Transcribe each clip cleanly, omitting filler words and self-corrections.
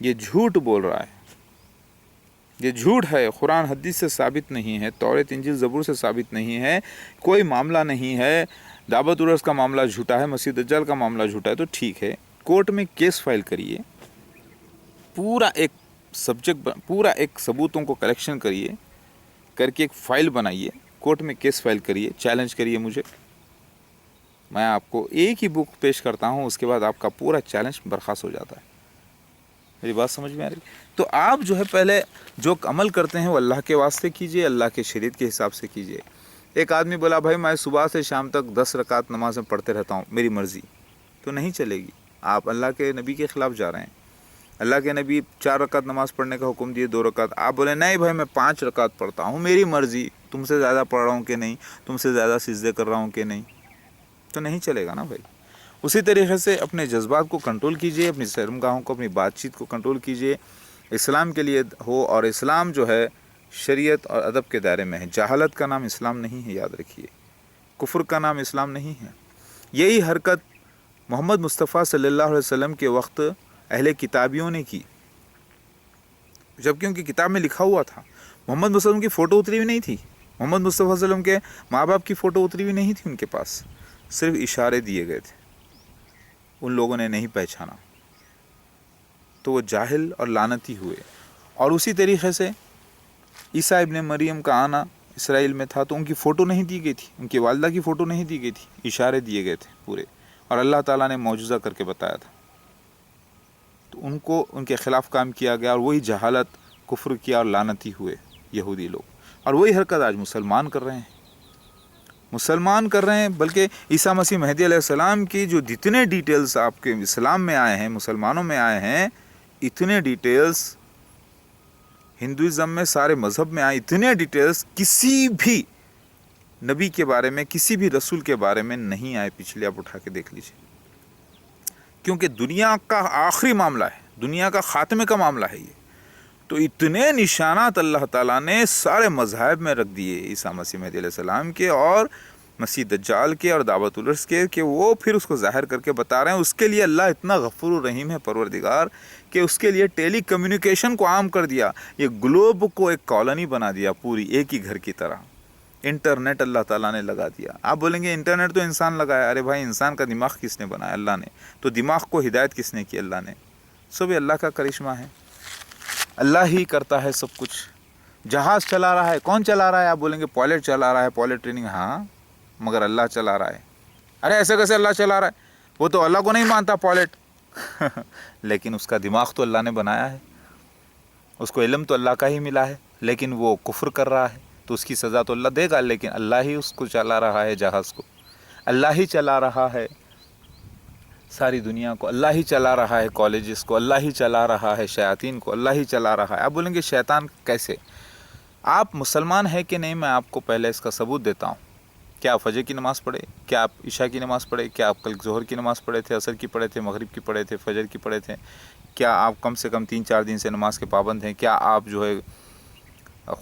یہ جھوٹ بول رہا ہے، یہ جھوٹ ہے، قرآن حدیث سے ثابت نہیں ہے، توریت انجیل زبور سے ثابت نہیں ہے، کوئی معاملہ نہیں ہے، دعوت الرس کا معاملہ جھوٹا ہے، مسیح دجال کا معاملہ جھوٹا ہے، تو ٹھیک ہے، کورٹ میں کیس فائل کریے، پورا ایک سبجیکٹ، پورا ایک ثبوتوں کو کلیکشن کریے، کر کے ایک فائل بنائیے، کورٹ میں کیس فائل کریے، چیلنج کریے مجھے، میں آپ کو ایک ہی بک پیش کرتا ہوں، اس کے بعد آپ کا پورا چیلنج برخاست ہو جاتا ہے۔ میری بات سمجھ میں آ رہی؟ تو آپ جو ہے پہلے جو عمل کرتے ہیں وہ اللہ کے واسطے کیجئے، اللہ کے شریعت کے حساب سے کیجئے۔ ایک آدمی بولا بھائی میں صبح سے شام تک 10 رکعت نمازیں پڑھتے رہتا ہوں، میری مرضی، تو نہیں چلے گی، آپ اللہ کے نبی کے خلاف جا رہے ہیں۔ اللہ کے نبی 4 رکعت نماز پڑھنے کا حکم دیے، 2 رکعت، آپ بولے نہیں بھائی میں 5 رکعت پڑھتا ہوں، میری مرضی، تم سے زیادہ پڑھ رہا ہوں کہ نہیں، تم سے زیادہ سجدے کر رہا ہوں کہ نہیں، تو نہیں چلے گا نا بھائی۔ اسی طریقے سے اپنے جذبات کو کنٹرول کیجئے، اپنی شرمگاہوں کو، اپنی بات چیت کو کنٹرول کیجئے، اسلام کے لیے ہو، اور اسلام جو ہے شریعت اور ادب کے دائرے میں ہے۔ جہالت کا نام اسلام نہیں ہے، یاد رکھیے، کفر کا نام اسلام نہیں ہے۔ یہی حرکت محمد مصطفیٰ صلی اللہ علیہ وسلم کے وقت اہل کتابیوں نے کی، جبکہ ان کی کتاب میں لکھا ہوا تھا، محمد مصطفیٰ وسلم کی فوٹو اتری ہوئی نہیں تھی، محمد مصطفیٰ صلی اللہ علیہ وسلم کے ماں باپ کی فوٹو اتری ہوئی نہیں تھی ان کے پاس، صرف اشارے دیے گئے تھے، ان لوگوں نے نہیں پہچانا، تو وہ جاہل اور لعنتی ہوئے۔ اور اسی طریقے سے عیسیٰ ابن مریم کا آنا اسرائیل میں تھا، تو ان کی فوٹو نہیں دی گئی تھی، ان کی والدہ کی فوٹو نہیں دی گئی تھی، اشارے دیے گئے تھے پورے، اور اللہ تعالیٰ نے معجزہ کر کے بتایا تھا، تو ان کو ان کے خلاف کام کیا گیا، اور وہی جہالت، کفر کیا اور لعنتی ہوئے یہودی لوگ، اور وہی حرکت آج مسلمان کر رہے ہیں، مسلمان کر رہے ہیں۔ بلکہ عیسیٰ مسیح مہدی علیہ السلام کی جو جتنے ڈیٹیلز آپ کے اسلام میں آئے ہیں، مسلمانوں میں آئے ہیں، اتنے ڈیٹیلز ہندوازم میں، سارے مذہب میں آئے، اتنے ڈیٹیلز کسی بھی نبی کے بارے میں، کسی بھی رسول کے بارے میں نہیں آئے، پچھلے آپ اٹھا کے دیکھ لیجیے، کیونکہ دنیا کا آخری معاملہ ہے، دنیا کا خاتمے کا معاملہ ہے یہ، تو اتنے نشانات اللہ تعالیٰ نے سارے مذاہب میں رکھ دیے عیسیٰ مسیح مہدی علیہ السلام کے اور مسیح دجال کے اور دعوت الرس کے، کہ وہ پھر اس کو ظاہر کر کے بتا رہے ہیں۔ اس کے لیے اللہ اتنا غفور الرحیم ہے پروردگار، کہ اس کے لیے ٹیلی کمیونیکیشن کو عام کر دیا، یہ گلوب کو ایک کالونی بنا دیا، پوری ایک ہی گھر کی طرح، انٹرنیٹ اللہ تعالیٰ نے لگا دیا۔ آپ بولیں گے انٹرنیٹ تو انسان لگایا، ارے بھائی انسان کا دماغ کس نے بنایا؟ اللہ نے۔ تو دماغ کو ہدایت کس نے کی؟ اللہ نے۔ سب اللہ کا کرشمہ ہے، اللہ ہی کرتا ہے سب کچھ۔ جہاز چلا رہا ہے، کون چلا رہا ہے؟ آپ بولیں گے پائلٹ چلا رہا ہے، پائلٹ ٹریننگ، ہاں مگر اللہ چلا رہا ہے۔ ارے ایسے کیسے اللہ چلا رہا ہے؟ وہ تو اللہ کو نہیں مانتا پائلٹ لیکن اس کا دماغ تو اللہ نے بنایا ہے، اس کو علم تو اللہ کا ہی ملا ہے، لیکن وہ کفر کر رہا ہے، تو اس کی سزا تو اللہ دے گا، لیکن اللہ ہی اس کو چلا رہا ہے، جہاز کو اللہ ہی چلا رہا ہے، ساری دنیا کو اللہ ہی چلا رہا ہے، کالجز کو اللہ ہی چلا رہا ہے، شیاطین کو اللہ ہی چلا رہا ہے۔ آپ بولیں گے شیطان کیسے؟ آپ مسلمان ہیں کہ نہیں؟ میں آپ کو پہلے اس کا ثبوت دیتا ہوں۔ کیا آپ فجر کی نماز پڑھے؟ کیا آپ عشاء کی نماز پڑھے؟ کیا آپ کل ظہر کی نماز پڑھے تھے، عصر کی پڑھے تھے، مغرب کی پڑھے تھے، فجر کی پڑھے تھے؟ کیا آپ کم سے کم 3-4 دن سے نماز کے پابند ہیں؟ کیا آپ جو ہے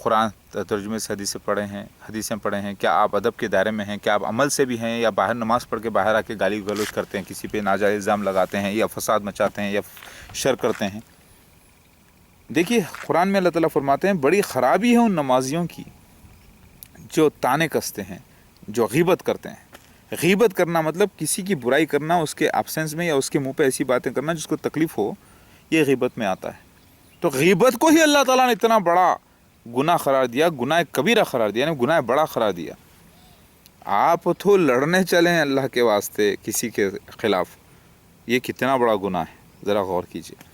قرآن ترجمے سے حدیثیں پڑھے ہیں؟ کیا آپ ادب کے دائرے میں ہیں؟ کیا آپ عمل سے بھی ہیں، یا باہر نماز پڑھ کے باہر آ کے گالی گلوچ کرتے ہیں، کسی پہ ناجائز الزام لگاتے ہیں، یا فساد مچاتے ہیں، یا شر کرتے ہیں؟ دیکھیے قرآن میں اللہ تعالیٰ فرماتے ہیں بڑی خرابی ہے ان نمازیوں کی جو طعنے کستے ہیں، جو غیبت کرتے ہیں۔ غیبت کرنا مطلب کسی کی برائی کرنا، اس کے ایبسنس میں یا اس کے منہ پہ ایسی باتیں کرنا جس کو تکلیف ہو، یہ غیبت میں آتا ہے۔ تو غیبت کو ہی اللہ تعالیٰ نے اتنا بڑا گناہ قرار دیا، گناہ کبیرہ قرار دیا، یعنی گناہ بڑا قرار دیا۔ آپ تو لڑنے چلے ہیں اللہ کے واسطے کسی کے خلاف، یہ کتنا بڑا گناہ ہے، ذرا غور کیجئے۔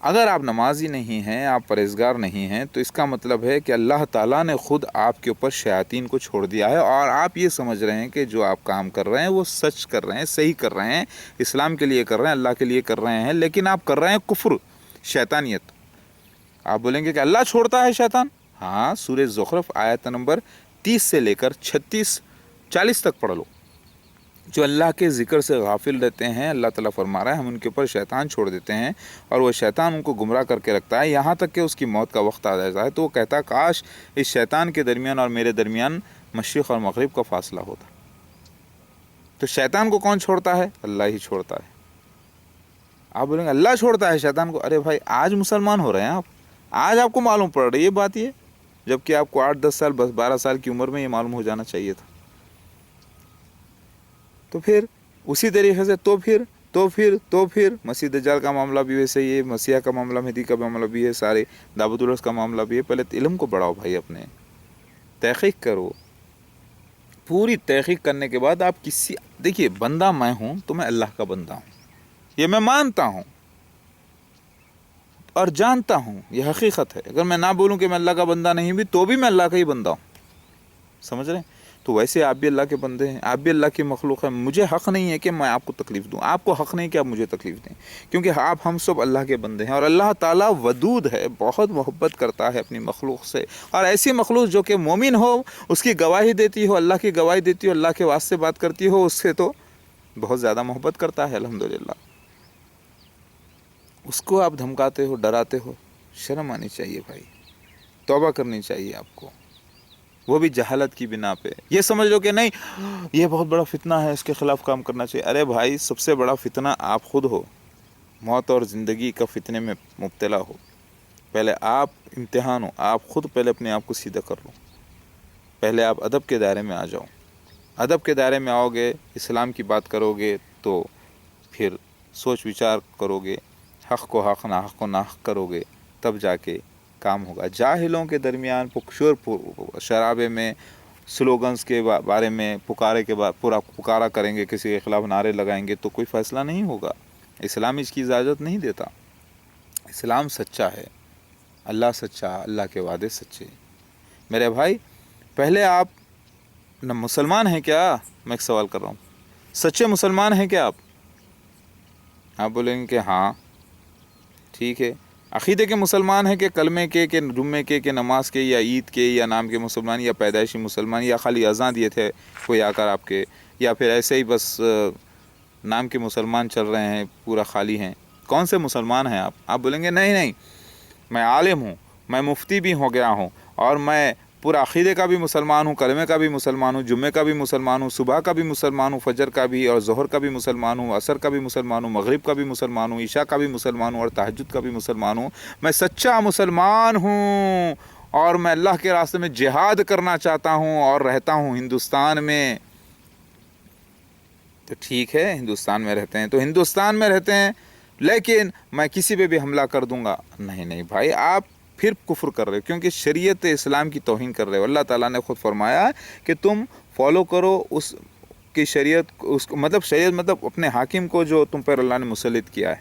اگر آپ نمازی نہیں ہیں، آپ پرہیزگار نہیں ہیں، تو اس کا مطلب ہے کہ اللہ تعالیٰ نے خود آپ کے اوپر شیاطین کو چھوڑ دیا ہے، اور آپ یہ سمجھ رہے ہیں کہ جو آپ کام کر رہے ہیں وہ سچ کر رہے ہیں، صحیح کر رہے ہیں، اسلام کے لیے کر رہے ہیں، اللہ کے لیے کر رہے ہیں، لیکن آپ کر رہے ہیں کفر، شیطانیت۔ آپ بولیں گے کہ اللہ چھوڑتا ہے شیطان؟ ہاں، سورہ زخرف آیت نمبر 30 سے لے کر 36-40 تک پڑھ لو۔ جو اللہ کے ذکر سے غافل رہتے ہیں، اللہ تعالیٰ فرما رہا ہے ہم ان کے اوپر شیطان چھوڑ دیتے ہیں، اور وہ شیطان ان کو گمراہ کر کے رکھتا ہے، یہاں تک کہ اس کی موت کا وقت آ جاتا ہے تو وہ کہتا ہے کاش اس شیطان کے درمیان اور میرے درمیان مشرق اور مغرب کا فاصلہ ہوتا۔ تو شیطان کو کون چھوڑتا ہے؟ اللہ ہی چھوڑتا ہے۔ آپ بولیں گے اللہ چھوڑتا ہے شیطان کو. ارے بھائی آج مسلمان ہو رہے ہیں آپ, آج آپ کو معلوم پڑ رہی ہے بات یہ, جبکہ آپ کو 8-10 سال 12 سال کی عمر میں یہ معلوم ہو جانا چاہیے تھا. تو پھر اسی طریقے سے تو پھر مسیح دجال کا معاملہ بھی ویسے ہی ہے, مسیح کا معاملہ, مہدی کا معاملہ بھی ہے, سارے دعوت الرس کا معاملہ بھی ہے. پہلے علم کو بڑھاؤ بھائی, اپنے تحقیق کرو. پوری تحقیق کرنے کے بعد آپ دیکھیے بندہ میں ہوں تو میں اللہ کا بندہ ہوں, یہ میں مانتا ہوں اور جانتا ہوں, یہ حقیقت ہے. اگر میں نہ بولوں کہ میں اللہ کا بندہ نہیں بھی, تو بھی میں اللہ کا ہی بندہ ہوں. سمجھ رہے ہیں؟ تو ویسے آپ بھی اللہ کے بندے ہیں, آپ بھی اللہ کی مخلوق ہیں. مجھے حق نہیں ہے کہ میں آپ کو تکلیف دوں, آپ کو حق نہیں کہ آپ مجھے تکلیف دیں, کیونکہ ہم سب اللہ کے بندے ہیں. اور اللہ تعالیٰ ودود ہے, بہت محبت کرتا ہے اپنی مخلوق سے. اور ایسی مخلوق جو کہ مومن ہو, اس کی گواہی دیتی ہو, اللہ کی گواہی دیتی ہو, اللہ کے واسطے بات کرتی ہو, اس سے تو بہت زیادہ محبت کرتا ہے الحمدللہ. اس کو آپ دھمکاتے ہو, ڈراتے ہو, شرم آنی چاہیے بھائی, توبہ کرنی چاہیے آپ کو. وہ بھی جہالت کی بنا پہ. یہ سمجھ لو کہ نہیں یہ بہت بڑا فتنہ ہے, اس کے خلاف کام کرنا چاہیے. ارے بھائی سب سے بڑا فتنہ آپ خود ہو, موت اور زندگی کا فتنے میں مبتلا ہو. پہلے آپ امتحان ہو, آپ خود پہلے اپنے آپ کو سیدھا کر لو. پہلے آپ ادب کے دائرے میں آ جاؤ. ادب کے دائرے میں آؤ گے, اسلام کی بات کرو گے, تو پھر سوچ وچار کرو گے, حق کو حق, ناحق کو ناحق کرو گے, تب جا کے کام ہوگا. جاہلوں کے درمیان شرابے میں سلوگنز کے بارے میں پورا پکارا کریں گے, کسی کے خلاف نعرے لگائیں گے, تو کوئی فیصلہ نہیں ہوگا. اسلام اس کی اجازت نہیں دیتا. اسلام سچا ہے, اللہ سچا, اللہ کے وعدے سچے. میرے بھائی پہلے آپ نہ مسلمان ہیں کیا؟ میں ایک سوال کر رہا ہوں, سچے مسلمان ہیں کیا آپ بولیں گے کہ ہاں ٹھیک ہے. عقیدے کے مسلمان ہیں کہ کلمے کے, کہ جمعے کے, کہ نماز کے, یا عید کے, یا نام کے مسلمان, یا پیدائشی مسلمان, یا خالی اذان دیے تھے کوئی آ کر آپ کے, یا پھر ایسے ہی بس نام کے مسلمان چل رہے ہیں, پورا خالی ہیں؟ کون سے مسلمان ہیں آپ؟ آپ بولیں گے نہیں میں عالم ہوں, میں مفتی بھی ہو گیا ہوں, اور میں پورا عقیدے کا بھی مسلمان ہوں, کلمے کا بھی مسلمان ہوں, جمعے کا بھی مسلمان ہوں, صبح کا بھی مسلمان ہوں, فجر کا بھی, اور ظہر کا بھی مسلمان ہوں, عصر کا بھی مسلمان ہوں, مغرب کا بھی مسلمان ہوں, عشاء کا بھی مسلمان ہوں, اور تہجد کا بھی مسلمان ہوں. میں سچا مسلمان ہوں, اور میں اللہ کے راستے میں جہاد کرنا چاہتا ہوں, اور رہتا ہوں ہندوستان میں. تو ٹھیک ہے, ہندوستان میں رہتے ہیں تو ہندوستان میں رہتے ہیں, لیکن میں کسی پہ بھی حملہ کر دوں گا. نہیں بھائی, آپ پھر کفر کر رہے ہو, کیونکہ شریعت اسلام کی توہین کر رہے ہو. اللہ تعالیٰ نے خود فرمایا کہ تم فالو کرو اس کی شریعت, اس کو مطلب شریعت مطلب اپنے حاکم کو جو تم پر اللہ نے مسلط کیا ہے,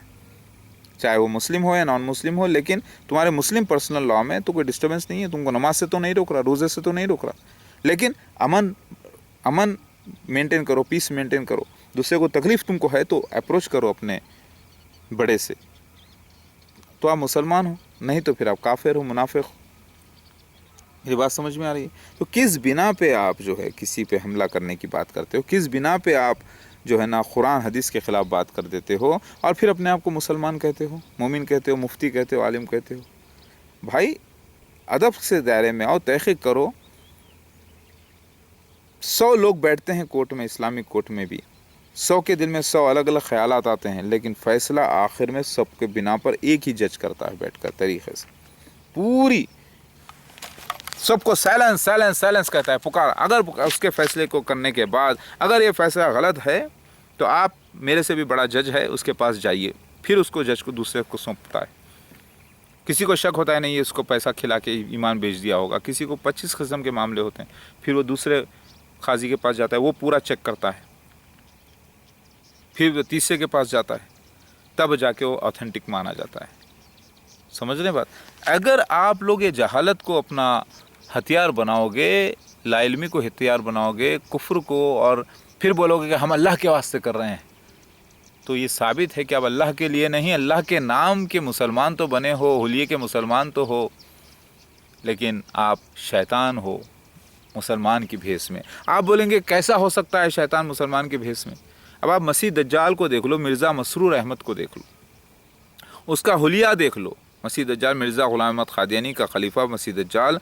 چاہے وہ مسلم ہو یا نان مسلم ہو. لیکن تمہارے مسلم پرسنل لاء میں تو کوئی ڈسٹربنس نہیں ہے, تم کو نماز سے تو نہیں روک رہا, روزے سے تو نہیں روک رہا, لیکن امن مینٹین کرو, پیس مینٹین کرو. دوسرے کو تکلیف تم کو ہے تو اپروچ کرو اپنے بڑے سے, تو آپ مسلمان ہو, نہیں تو پھر آپ کافر ہو, منافق ہو. یہ بات سمجھ میں آ رہی ہے؟ تو کس بنا پہ آپ جو ہے کسی پہ حملہ کرنے کی بات کرتے ہو, کس بنا پہ آپ جو ہے نا قرآن حدیث کے خلاف بات کر دیتے ہو, اور پھر اپنے آپ کو مسلمان کہتے ہو, مومن کہتے ہو, مفتی کہتے ہو, عالم کہتے ہو؟ بھائی ادب سے دائرے میں آؤ, تحقیق کرو. 100 لوگ بیٹھتے ہیں کورٹ میں, اسلامک کورٹ میں بھی 100 کے دل میں 100 الگ الگ خیالات آتے ہیں, لیکن فیصلہ آخر میں سب کے بنا پر ایک ہی جج کرتا ہے بیٹھ کر طریقے سے. پوری سب کو سائلنس کہتا ہے, پکار. اگر اس کے فیصلے کو کرنے کے بعد اگر یہ فیصلہ غلط ہے تو آپ میرے سے بھی بڑا جج ہے, اس کے پاس جائیے. پھر اس کو جج کو دوسرے کو سونپتا ہے. کسی کو شک ہوتا ہے نہیں اس کو پیسہ کھلا کے ایمان بیچ دیا ہوگا, کسی کو 25 قسم کے معاملے ہوتے ہیں, پھر وہ دوسرے قاضی کے پاس جاتا ہے, وہ پورا چیک کرتا ہے, پھر وہ تیسرے کے پاس جاتا ہے, تب جا کے وہ آتھینٹک مانا جاتا ہے. سمجھ رہے بات؟ اگر آپ لوگ یہ جہالت کو اپنا ہتھیار بناؤ گے, لا علمی کو ہتھیار بناؤ گے, کفر کو, اور پھر بولو گے کہ ہم اللہ کے واسطے کر رہے ہیں, تو یہ ثابت ہے کہ آپ اللہ کے لیے نہیں, اللہ کے نام کے مسلمان تو بنے ہو, حلیے کے مسلمان تو ہو, لیکن آپ شیطان ہو مسلمان کی بھیس میں. آپ بولیں گے کیسا ہو سکتا ہے شیطان مسلمان کے بھیس میں؟ اب آپ مسیح دجال کو دیکھ لو, مرزا مسرور احمد کو دیکھ لو, اس کا حلیہ دیکھ لو. مسیح دجال مرزا غلام احمد قادیانی کا خلیفہ, مسیح دجال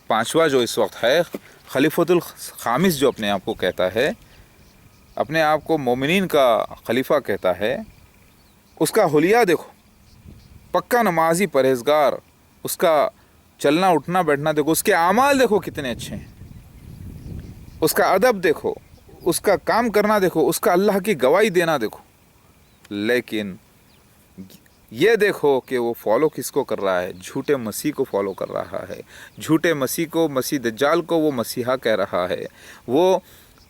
5واں جو اس وقت ہے, خلیفۃ الخامس جو اپنے آپ کو کہتا ہے, اپنے آپ کو مومنین کا خلیفہ کہتا ہے, اس کا حلیہ دیکھو، پکا نمازی پرہیزگار، اس کا چلنا اٹھنا بیٹھنا دیکھو، اس کے اعمال دیکھو کتنے اچھے ہیں، اس کا ادب دیکھو، اس کا کام کرنا دیکھو، اس کا اللہ کی گواہی دینا دیکھو، لیکن یہ دیکھو کہ وہ فالو کس کو کر رہا ہے؟ جھوٹے مسیح کو فالو کر رہا ہے، جھوٹے مسیح کو، مسیح دجال کو وہ مسیحا کہہ رہا ہے، وہ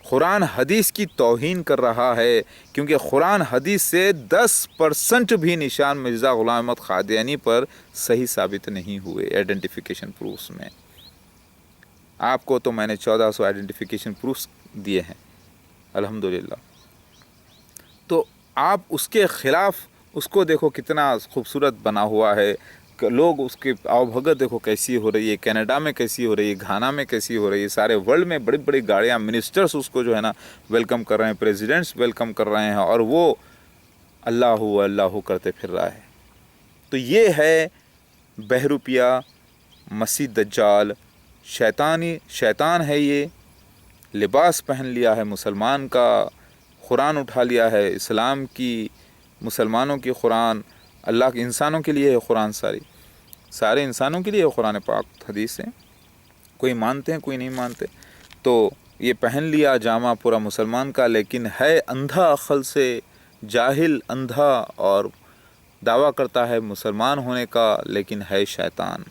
قرآن حدیث کی توہین کر رہا ہے، کیونکہ قرآن حدیث سے 10% بھی نشان مرزا غلام احمد قادیانی پر صحیح ثابت نہیں ہوئے آئیڈینٹیفیکیشن پروفس میں۔ آپ کو تو میں نے 1400 آئیڈینٹیفیکیشن پروفس دیے ہیں الحمدللہ، تو آپ اس کے خلاف اس کو دیکھو کتنا خوبصورت بنا ہوا ہے، لوگ اس کی آؤ بھگت دیکھو کیسی ہو رہی ہے، کینیڈا میں کیسی ہو رہی ہے، گھانا میں کیسی ہو رہی ہے، سارے ورلڈ میں بڑی بڑی گاڑیاں، منسٹرز اس کو جو ہے نا ویلکم کر رہے ہیں، پریزیڈنٹس ویلکم کر رہے ہیں، اور وہ اللہ اللہ کرتے پھر رہا ہے۔ تو یہ ہے بہروپیہ مسیح دجال، شیطان ہے، یہ لباس پہن لیا ہے مسلمان کا، قرآن اٹھا لیا ہے اسلام کی، مسلمانوں کی قرآن، اللہ کے انسانوں کے لیے ہے قرآن، سارے انسانوں کے لیے ہے قرآن پاک حدیث ہے، کوئی مانتے ہیں کوئی نہیں مانتے، تو یہ پہن لیا جامہ پورا مسلمان کا، لیکن ہے اندھا عقل سے، جاہل اندھا، اور دعویٰ کرتا ہے مسلمان ہونے کا، لیکن ہے شیطان۔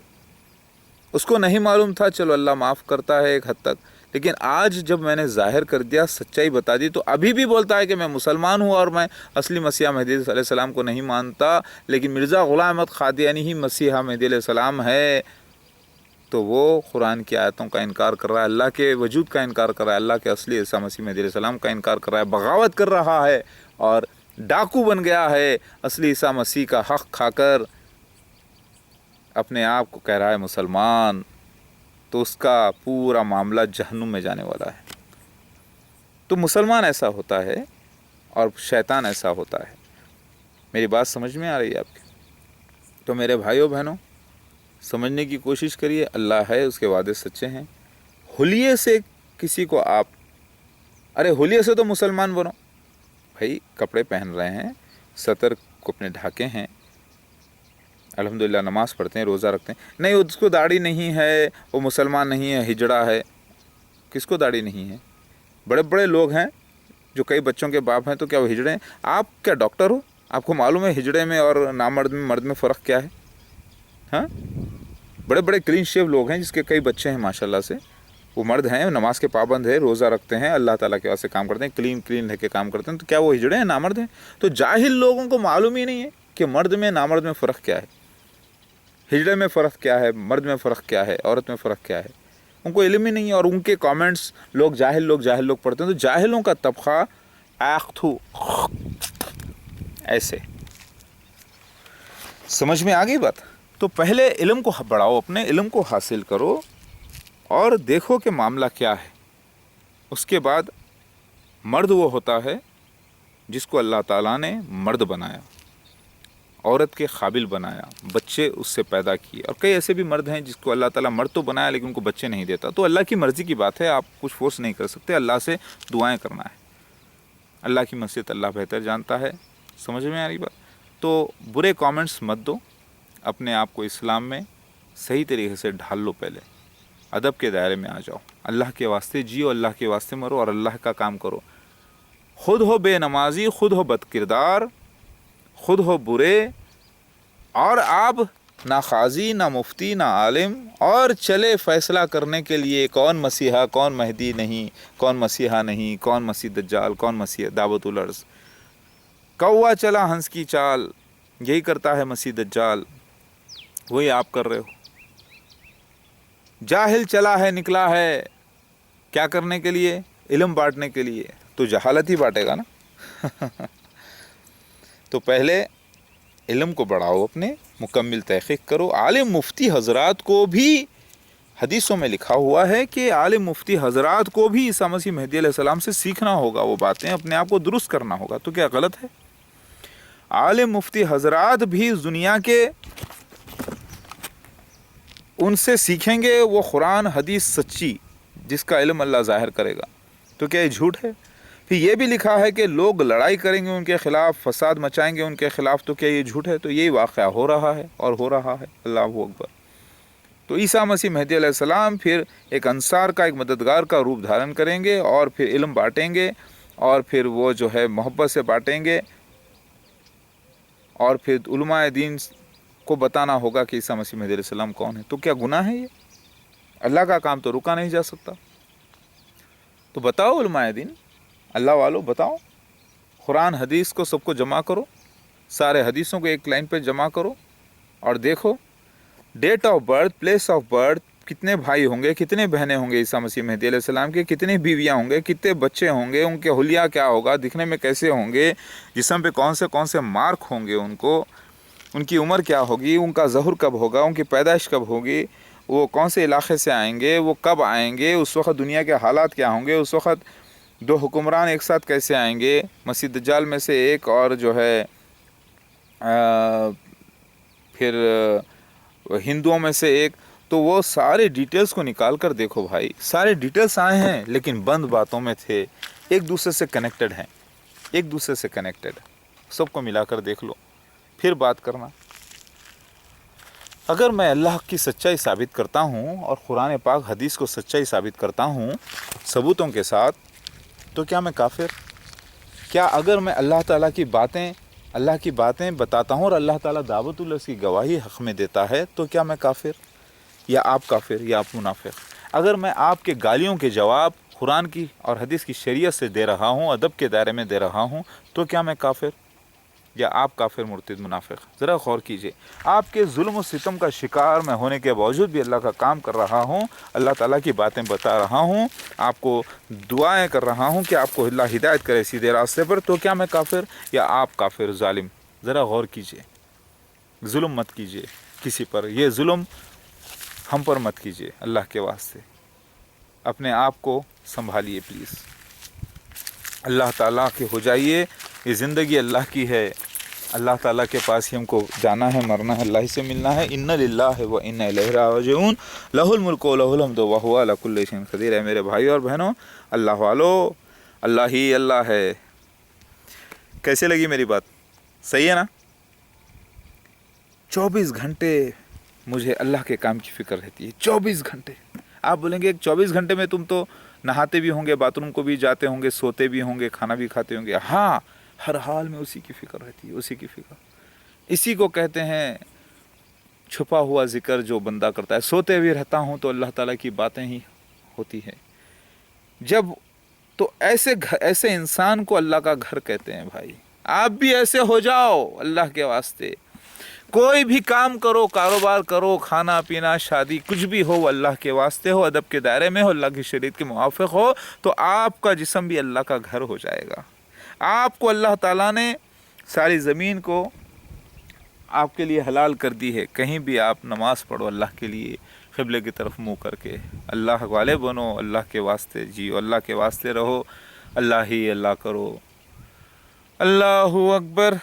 اس کو نہیں معلوم تھا، چلو اللہ معاف کرتا ہے ایک حد تک، لیکن آج جب میں نے ظاہر کر دیا، سچائی بتا دی، تو ابھی بھی بولتا ہے کہ میں مسلمان ہوں اور میں اصلی مسیح مہدی علیہ السلام کو نہیں مانتا، لیکن مرزا غلام احمد قادیانی ہی مسیح مہدی علیہ السلام ہے، تو وہ قرآن کی آیتوں کا انکار کر رہا ہے، اللہ کے وجود کا انکار کر رہا ہے، اللہ کے اصلی عیسیٰ مسیح مہدی علیہ السلام کا انکار کر رہا ہے، بغاوت کر رہا ہے، اور ڈاکو بن گیا ہے، اصلی عیسیٰ مسیح کا حق کھا کر اپنے آپ کو کہہ رہا ہے مسلمان، تو اس کا پورا معاملہ جہنم میں جانے والا ہے۔ تو مسلمان ایسا ہوتا ہے اور شیطان ایسا ہوتا ہے۔ میری بات سمجھ میں آ رہی ہے آپ کی؟ تو میرے بھائیوں بہنوں، سمجھنے کی کوشش کریے، اللہ ہے، اس کے وعدے سچے ہیں۔ حلیے سے کسی کو آپ، ارے حلیے سے تو مسلمان بنو بھائی، کپڑے پہن رہے ہیں، سطر کو اپنے ڈھاکے ہیں، الحمدللہ نماز پڑھتے ہیں، روزہ رکھتے ہیں، نہیں اس کو داڑھی نہیں ہے، وہ مسلمان نہیں ہے، ہجڑا ہے۔ کس کو داڑھی نہیں ہے؟ بڑے بڑے لوگ ہیں جو کئی بچوں کے باپ ہیں، تو کیا وہ ہجڑے ہیں؟ آپ کیا ڈاکٹر ہو؟ آپ کو معلوم ہے ہجڑے میں اور نامرد میں، مرد میں فرق کیا ہے؟ ہاں، بڑے بڑے کلین شیو لوگ ہیں جس کے کئی بچے ہیں ماشاءاللہ سے، وہ مرد ہیں، نماز کے پابند ہیں، روزہ رکھتے ہیں، اللہ تعالیٰ کے واسطے کام کرتے ہیں، کلین رہ کے کام کرتے ہیں، تو کیا وہ ہجڑے ہیں، نامرد ہیں؟ تو جاہل لوگوں کو معلوم ہی نہیں ہے کہ مرد میں نامرد میں فرق کیا ہے، ہجڑے میں فرق کیا ہے، مرد میں فرق کیا ہے، عورت میں فرق کیا ہے، ان کو علم ہی نہیں ہے، اور ان کے کامنٹس جاہل لوگ پڑھتے ہیں، تو جاہلوں کا طبقہ آختو ایسے۔ سمجھ میں آ گئی بات؟ تو پہلے علم کو بڑھاؤ، اپنے علم کو حاصل کرو اور دیکھو کہ معاملہ کیا ہے۔ اس کے بعد مرد وہ ہوتا ہے جس کو اللہ تعالیٰ نے مرد بنایا، عورت کے قابل بنایا، بچے اس سے پیدا کیے، اور کئی ایسے بھی مرد ہیں جس کو اللہ تعالیٰ مرد تو بنایا لیکن ان کو بچے نہیں دیتا، تو اللہ کی مرضی کی بات ہے، آپ کچھ فورس نہیں کر سکتے، اللہ سے دعائیں کرنا ہے، اللہ کی مشیت اللہ بہتر جانتا ہے۔ سمجھ میں آ رہی بات؟ تو برے کامنٹس مت دو، اپنے آپ کو اسلام میں صحیح طریقے سے ڈھال لو، پہلے ادب کے دائرے میں آ جاؤ، اللہ کے واسطے جیو، اللہ کے واسطے مرو، اور اللہ کا کام کرو۔ خود ہو بے نمازی، خود ہو بد کردار، خود ہو برے، اور آپ نہ قاضی نہ مفتی نہ عالم، اور چلے فیصلہ کرنے کے لیے کون مسیحا کون مہدی نہیں، کون مسیحا نہیں، کون مسیح دجال، کون مسیح دعوت الارض۔ کوا چلا ہنس کی چال، یہی کرتا ہے مسیح دجال، وہی آپ کر رہے ہو۔ جاہل چلا ہے، نکلا ہے، کیا کرنے کے لیے؟ علم بانٹنے کے لیے، تو جہالت ہی بانٹے گا نا۔ تو پہلے علم کو بڑھاؤ، اپنے مکمل تحقیق کرو۔ عالم مفتی حضرات کو بھی حدیثوں میں لکھا ہوا ہے کہ عالم مفتی حضرات کو بھی عیسیٰ مسیح مہدی علیہ السلام سے سیکھنا ہوگا، وہ باتیں اپنے آپ کو درست کرنا ہوگا، تو کیا غلط ہے؟ عالم مفتی حضرات بھی دنیا کے ان سے سیکھیں گے، وہ قرآن حدیث سچی جس کا علم اللہ ظاہر کرے گا، تو کیا یہ جھوٹ ہے؟ پھر یہ بھی لکھا ہے کہ لوگ لڑائی کریں گے ان کے خلاف، فساد مچائیں گے ان کے خلاف، تو کیا یہ جھوٹ ہے؟ تو یہی واقعہ ہو رہا ہے اور ہو رہا ہے۔ اللہ اکبر۔ تو عیسیٰ مسیح مہدی علیہ السلام پھر ایک انصار کا، ایک مددگار کا روپ دھارن کریں گے، اور پھر علم بانٹیں گے، اور پھر وہ جو ہے محبت سے بانٹیں گے، اور پھر علماء دین کو بتانا ہوگا کہ عیسیٰ مسیح مہدی علیہ السلام کون ہے۔ تو کیا گناہ ہے یہ؟ اللہ کا کام تو رکا نہیں جا سکتا۔ تو بتاؤ علماء دین، اللہ والو بتاؤ، قرآن حدیث کو سب کو جمع کرو، سارے حدیثوں کو ایک لائن پہ جمع کرو، اور دیکھو date of birth, place of birth, کتنے بھائی ہوں گے، کتنے بہنیں ہوں گے عیسیٰ مسیح مہدی علیہ السلام کے، کتنی بیویاں ہوں گے، کتنے بچے ہوں گے، ان کے حلیہ کیا ہوگا، دکھنے میں کیسے ہوں گے، جسم پہ کون سے مارک ہوں گے ان کو، ان کی عمر کیا ہوگی، ان کا ظہور کب ہوگا، ان کی پیدائش کب ہوگی، وہ کون سے علاقے سے آئیں گے، وہ کب آئیں گے، اس وقت دنیا کے حالات کیا ہوں گے، اس وقت دو حکمران ایک ساتھ کیسے آئیں گے، مسیح دجال میں سے ایک اور جو ہے پھر ہندوؤں میں سے ایک، تو وہ سارے ڈیٹیلز کو نکال کر دیکھو بھائی، سارے ڈیٹیلز آئے ہیں لیکن بند باتوں میں تھے، ایک دوسرے سے کنیکٹڈ ہیں، ایک دوسرے سے کنیکٹڈ، سب کو ملا کر دیکھ لو پھر بات کرنا۔ اگر میں اللہ کی سچائی ثابت کرتا ہوں اور قرآن پاک حدیث کو سچائی ثابت کرتا ہوں ثبوتوں کے ساتھ، تو کیا میں کافر؟ کیا اگر میں اللہ تعالیٰ کی باتیں بتاتا ہوں اور اللہ تعالیٰ دعوت اللہ کی گواہی حق میں دیتا ہے، تو کیا میں کافر، یا آپ کافر، یا آپ منافق؟ اگر میں آپ کے گالیوں کے جواب قرآن کی اور حدیث کی شریعت سے دے رہا ہوں، ادب کے دائرے میں دے رہا ہوں، تو کیا میں کافر، یا آپ کافر، مرتد، منافق؟ ذرا غور کیجئے، آپ کے ظلم و ستم کا شکار میں ہونے کے باوجود بھی اللہ کا کام کر رہا ہوں، اللہ تعالیٰ کی باتیں بتا رہا ہوں، آپ کو دعائیں کر رہا ہوں کہ آپ کو اللہ ہدایت کرے سیدھے راستے پر، تو کیا میں کافر، یا آپ کافر، ظالم؟ ذرا غور کیجئے، ظلم مت کیجئے کسی پر، یہ ظلم ہم پر مت کیجئے، اللہ کے واسطے اپنے آپ کو سنبھالیے پلیز، اللہ تعالیٰ کے ہو جائیے، یہ زندگی اللہ کی ہے، اللہ تعالیٰ کے پاس ہی ہم کو جانا ہے، مرنا ہے، اللہ ہی سے ملنا ہے، ان للہ و انا الیہ راجعون، لہ الملک و لہ الحمد وہو علی کل شیء قدیر۔ ہے میرے بھائی اور بہنوں، اللہ والو، اللہ ہی اللہ ہے۔ کیسے لگی میری بات؟ صحیح ہے نا؟ 24 گھنٹے مجھے اللہ کے کام کی فکر رہتی ہے، 24 گھنٹے۔ آپ بولیں گے 24 گھنٹے میں تم تو نہاتے بھی ہوں گے، باتھ روم کو بھی جاتے ہوں گے، سوتے بھی ہوں گے، کھانا بھی کھاتے ہوں گے۔ ہاں، ہر حال میں اسی کی فکر رہتی ہے، اسی کی فکر۔ اسی کو کہتے ہیں چھپا ہوا ذکر جو بندہ کرتا ہے۔ سوتے بھی رہتا ہوں تو اللہ تعالیٰ کی باتیں ہی ہوتی ہیں۔ جب تو ایسے انسان کو اللہ کا گھر کہتے ہیں بھائی۔ آپ بھی ایسے ہو جاؤ اللہ کے واسطے، کوئی بھی کام کرو، کاروبار کرو، کھانا پینا، شادی، کچھ بھی ہو، وہ اللہ کے واسطے ہو، ادب کے دائرے میں ہو، اللہ کی شریعت کے موافق ہو، تو آپ کا جسم بھی اللہ کا گھر ہو جائے گا۔ آپ کو اللہ تعالیٰ نے ساری زمین کو آپ کے لیے حلال کر دی ہے۔ کہیں بھی آپ نماز پڑھو اللہ کے لیے، قبلے کی طرف منہ کر کے، اللہ والے بنو، اللہ کے واسطے جیو، اللہ کے واسطے رہو، اللہ ہی اللہ کرو۔ اللہ اکبر۔